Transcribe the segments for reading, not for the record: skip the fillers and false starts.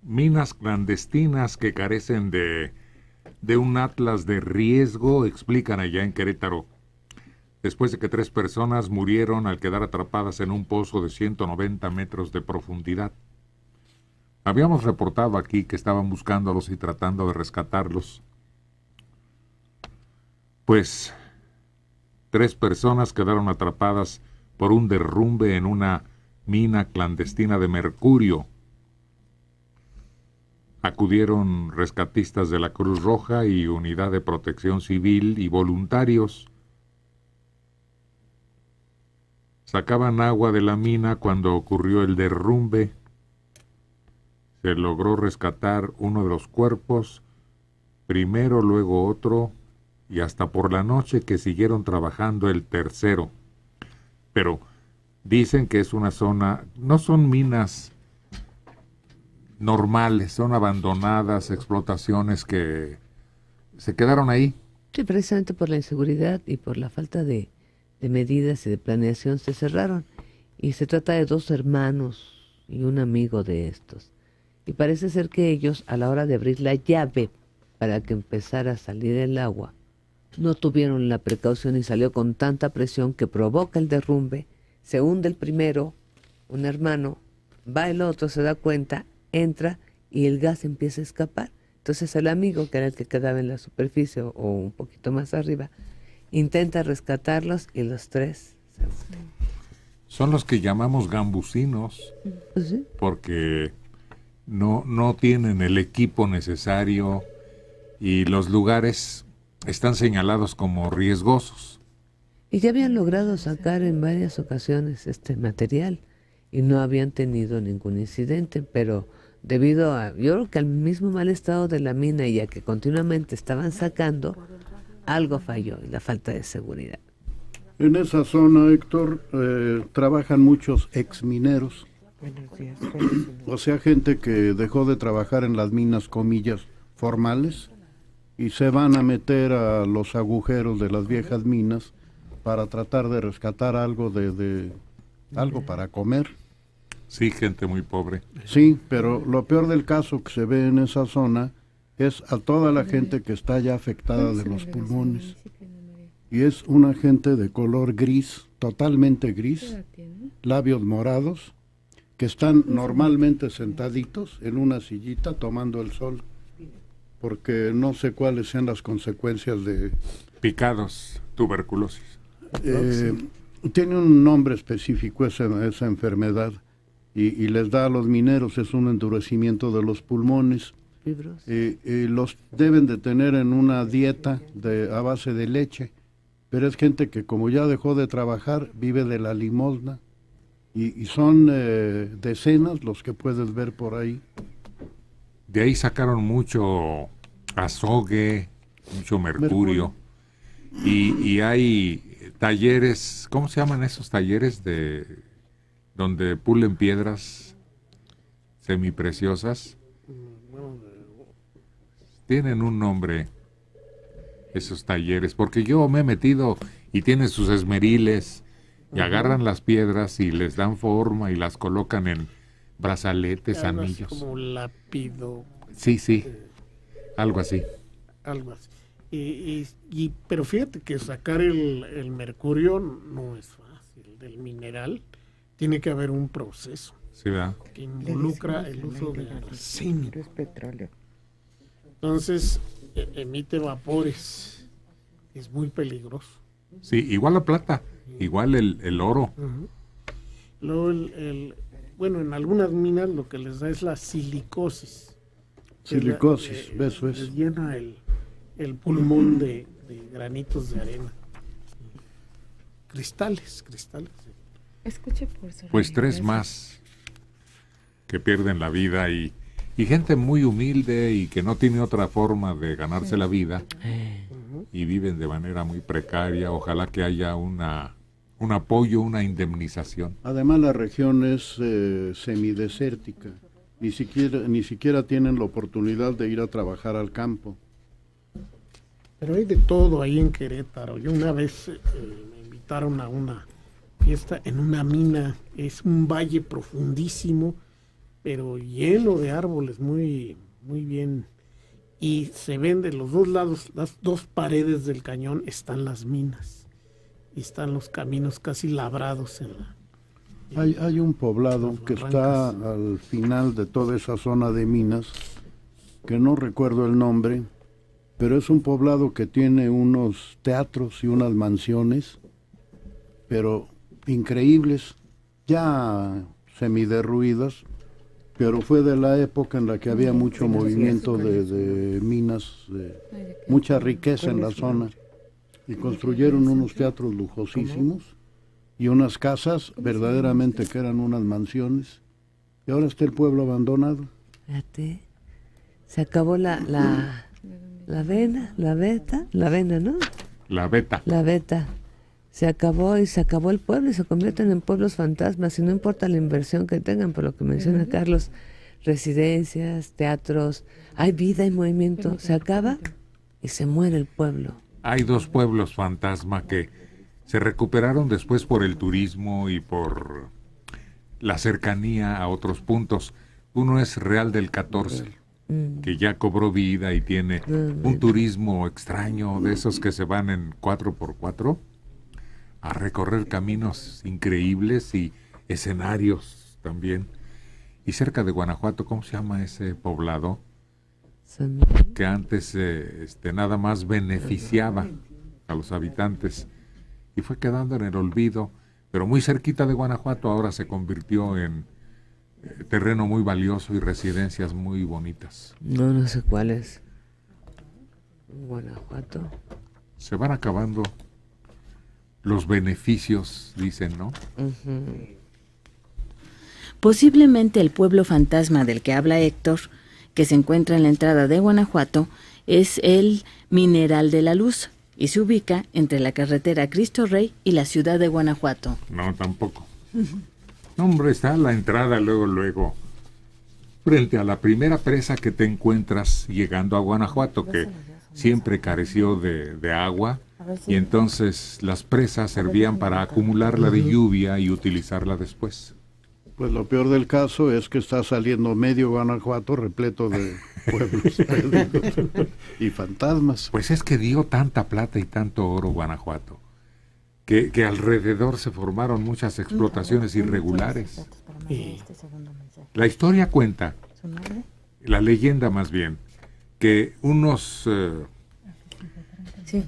minas clandestinas que carecen de un atlas de riesgo, explican allá en Querétaro, después de que 3 personas murieron al quedar atrapadas en un pozo de 190 metros de profundidad. Habíamos reportado aquí que estaban buscándolos y tratando de rescatarlos. Pues 3 personas quedaron atrapadas por un derrumbe en una mina clandestina de mercurio. Acudieron rescatistas de la Cruz Roja y Unidad de Protección Civil y voluntarios. Sacaban agua de la mina cuando ocurrió el derrumbe. Se logró rescatar uno de los cuerpos, primero, luego otro, y hasta por la noche que siguieron trabajando el tercero. Pero dicen que es una zona, no son minas normales, son abandonadas, explotaciones que se quedaron ahí. Sí, precisamente por la inseguridad y por la falta de medidas y de planeación se cerraron. Y se trata de 2 hermanos y un amigo de estos. Y parece ser que ellos, a la hora de abrir la llave para que empezara a salir el agua, no tuvieron la precaución y salió con tanta presión que provoca el derrumbe. Se hunde el primero, un hermano, va el otro, se da cuenta, entra y el gas empieza a escapar. Entonces el amigo, que era el que quedaba en la superficie o un poquito más arriba, intenta rescatarlos y los 3 se hunden. Son los que llamamos gambusinos, ¿Pues sí? porque no tienen el equipo necesario y los lugares están señalados como riesgosos. Y ya habían logrado sacar en varias ocasiones este material y no habían tenido ningún incidente, pero debido a, yo creo que al mismo mal estado de la mina y a que continuamente estaban sacando, algo falló y la falta de seguridad. En esa zona, Héctor, trabajan muchos exmineros. Buenos días. O sea, gente que dejó de trabajar en las minas, comillas, formales, y se van a meter a los agujeros de las viejas minas para tratar de rescatar algo algo para comer. Sí, gente muy pobre. Sí, pero lo peor del caso que se ve en esa zona es a toda la gente que está ya afectada de los pulmones. Y es una gente de color gris, totalmente gris, labios morados, que están normalmente sentaditos en una sillita tomando el sol, porque no sé cuáles sean las consecuencias de... Picados, tuberculosis. Tiene un nombre específico esa enfermedad, y les da a los mineros, es un endurecimiento de los pulmones. Los deben de tener en una dieta a base de leche, pero es gente que como ya dejó de trabajar, vive de la limosna, y son decenas los que puedes ver por ahí. De ahí sacaron mucho azogue, mucho mercurio. Y hay talleres, ¿cómo se llaman esos talleres donde pulen piedras semipreciosas? Tienen un nombre esos talleres, porque yo me he metido y tienen sus esmeriles y agarran las piedras y les dan forma y las colocan en brazaletes, Algo anillos. así como lápido. Sí, algo así. Algo así. Pero fíjate que sacar el mercurio no es fácil. Del mineral tiene que haber un proceso. Sí, ¿verdad? Que involucra el uso de arsénico. Es petróleo. Entonces emite vapores. Es muy peligroso. Sí, igual la plata, igual el oro. Uh-huh. Luego bueno, en algunas minas lo que les da es la silicosis. Silicosis, eso es. Les llena el pulmón de granitos de arena. Cristales. Escuche por su Pues 3 más que pierden la vida y gente muy humilde y que no tiene otra forma de ganarse la vida y viven de manera muy precaria. Ojalá que haya un apoyo, una indemnización. Además la región es semidesértica, ni siquiera tienen la oportunidad de ir a trabajar al campo. Pero hay de todo ahí en Querétaro. Yo una vez me invitaron a una fiesta en una mina, es un valle profundísimo pero lleno de árboles, muy, muy bien. Y se ven de los dos lados, las dos paredes del cañón, están las minas. Y están los caminos casi labrados en la... Hay un poblado que está al final de toda esa zona de minas, que no recuerdo el nombre, pero es un poblado que tiene unos teatros y unas mansiones, pero increíbles, ya semiderruidas, pero fue de la época en la que había mucho movimiento de minas, mucha riqueza en la zona, y construyeron unos teatros lujosísimos y unas casas verdaderamente que eran unas mansiones, y ahora está el pueblo abandonado. Fíjate, se acabó la avena, la avena, ¿no? La beta. La beta. Se acabó y se acabó el pueblo y se convierten en pueblos fantasmas, y no importa la inversión que tengan, por lo que menciona Carlos, residencias, teatros, hay vida y movimiento, se acaba y se muere el pueblo. Hay 2 pueblos fantasma que se recuperaron después por el turismo y por la cercanía a otros puntos. Uno es Real del 14, que ya cobró vida y tiene un turismo extraño, de esos que se van en 4x4 a recorrer caminos increíbles y escenarios también. Y cerca de Guanajuato, ¿cómo se llama ese poblado? Que antes nada más beneficiaba a los habitantes y fue quedando en el olvido, pero muy cerquita de Guanajuato. Ahora se convirtió en terreno muy valioso y residencias muy bonitas. No sé cuál es. Guanajuato. Se van acabando los beneficios, dicen, ¿no? Posiblemente el pueblo fantasma del que habla Héctor, que se encuentra en la entrada de Guanajuato, es el Mineral de la Luz y se ubica entre la carretera Cristo Rey y la ciudad de Guanajuato. No, tampoco. No, hombre, está a la entrada luego, frente a la primera presa que te encuentras llegando a Guanajuato, que siempre careció de agua, y entonces las presas servían para acumularla de lluvia y utilizarla después. Pues lo peor del caso es que está saliendo medio Guanajuato repleto de pueblos perdidos y fantasmas. Pues es que dio tanta plata y tanto oro Guanajuato, que alrededor se formaron muchas explotaciones irregulares. La historia cuenta, la leyenda más bien, que unos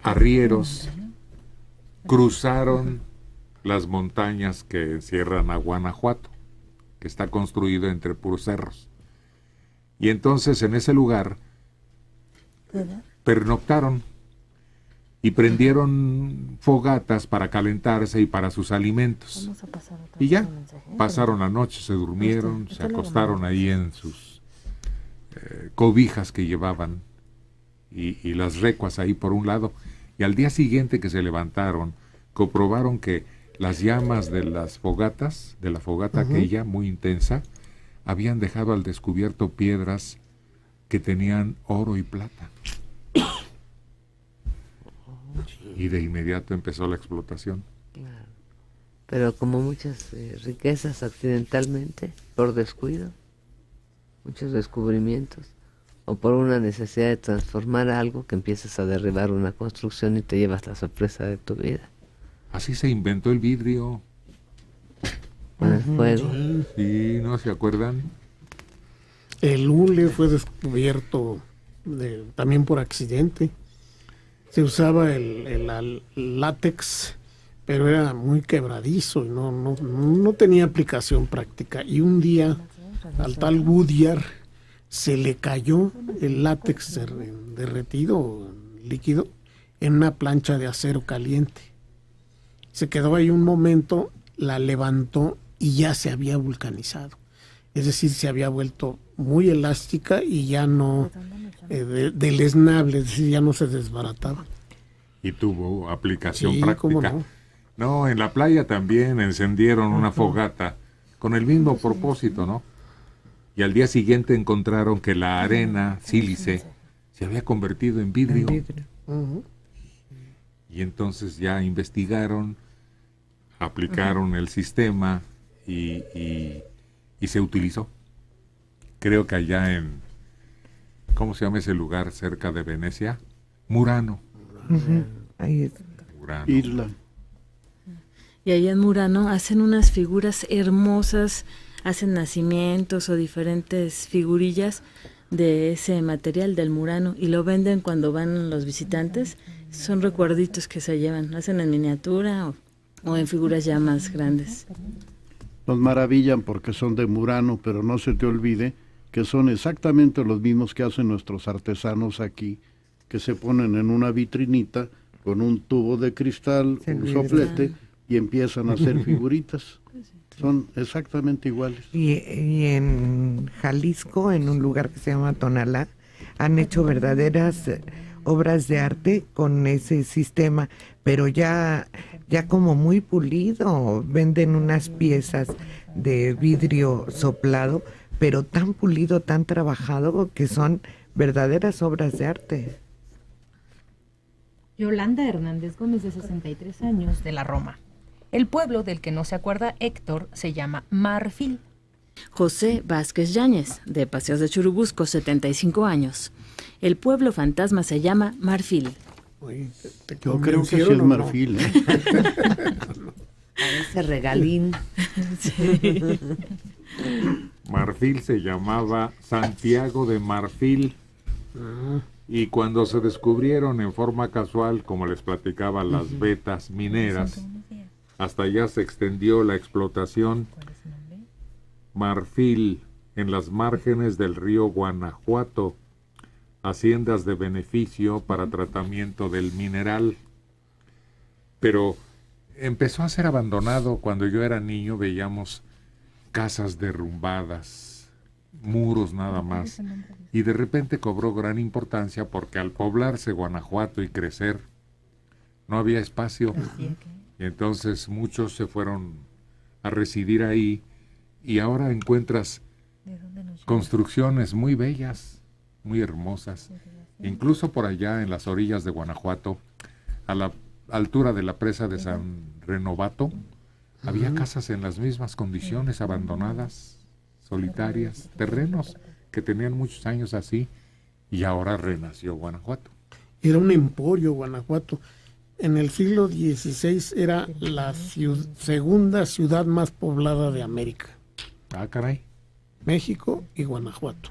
arrieros cruzaron las montañas que encierran a Guanajuato, que está construido entre puros cerros. Y entonces en ese lugar pernoctaron y prendieron fogatas para calentarse y para sus alimentos. Y ya, pasaron la noche, se durmieron, se acostaron ahí en sus cobijas que llevaban y las recuas ahí por un lado. Y al día siguiente que se levantaron, comprobaron que las llamas de las fogatas, de la fogata aquella muy intensa, habían dejado al descubierto piedras que tenían oro y plata. Y de inmediato empezó la explotación. Claro. Pero como muchas riquezas accidentalmente, por descuido, muchos descubrimientos, o por una necesidad de transformar algo, que empiezas a derribar una construcción y te llevas la sorpresa de tu vida. Así se inventó el vidrio. Con el fuego. Sí, ¿no se acuerdan? El hule fue descubierto también por accidente. Se usaba el látex, pero era muy quebradizo y no tenía aplicación práctica. Y un día al tal Goodyear se le cayó el látex derretido, líquido, en una plancha de acero caliente. Se quedó ahí un momento, la levantó y ya se había vulcanizado. Es decir, se había vuelto muy elástica y ya no deleznable, es decir, ya no se desbarataba. Y tuvo aplicación Sí, práctica. ¿cómo no? No, en la playa también encendieron una fogata con el mismo propósito, ¿no? Y al día siguiente encontraron que la arena, sílice, se había convertido en vidrio. Y entonces ya investigaron, aplicaron el sistema y se utilizó. creo que allá en, ¿cómo se llama ese lugar cerca de Venecia? Murano. Ahí es. Murano. Isla. Y allá en Murano hacen unas figuras hermosas, hacen nacimientos o diferentes figurillas de ese material del Murano y lo venden cuando van los visitantes. Son recuerditos que se llevan, hacen en miniatura o en figuras ya más grandes. Nos maravillan porque son de Murano, pero no se te olvide que son exactamente los mismos que hacen nuestros artesanos aquí, que se ponen en una vitrinita con un tubo de cristal, un soplete, y empiezan a hacer figuritas. Son exactamente iguales. Y en Jalisco, en un lugar que se llama Tonalá, han hecho verdaderas obras de arte con ese sistema, pero ya como muy pulido. Venden unas piezas de vidrio soplado, pero tan pulido, tan trabajado, que son verdaderas obras de arte. Yolanda Hernández Gómez, de 63 años, de la Roma. El pueblo del que no se acuerda Héctor se llama Marfil. José Vázquez Yáñez, de Paseos de Churubusco, 75 años. El pueblo fantasma se llama Marfil. Oye, Yo creo que sí es Marfil, ¿eh? Parece regalín. Sí. Marfil se llamaba Santiago de Marfil. Y cuando se descubrieron en forma casual, como les platicaba, las vetas mineras, hasta allá se extendió la explotación. Marfil, en las márgenes del río Guanajuato, haciendas de beneficio para tratamiento del mineral. Pero empezó a ser abandonado. Cuando yo era niño veíamos casas derrumbadas, muros nada más, y de repente cobró gran importancia porque al poblarse Guanajuato y crecer, no había espacio, y entonces muchos se fueron a residir ahí, y ahora encuentras construcciones muy bellas, muy hermosas, incluso por allá en las orillas de Guanajuato, a la altura de la presa de San Renovato, había casas en las mismas condiciones, abandonadas, solitarias, terrenos que tenían muchos años así, y ahora renació Guanajuato. Era un emporio Guanajuato. En el siglo XVI era la segunda ciudad más poblada de América. Ah, caray. México y Guanajuato.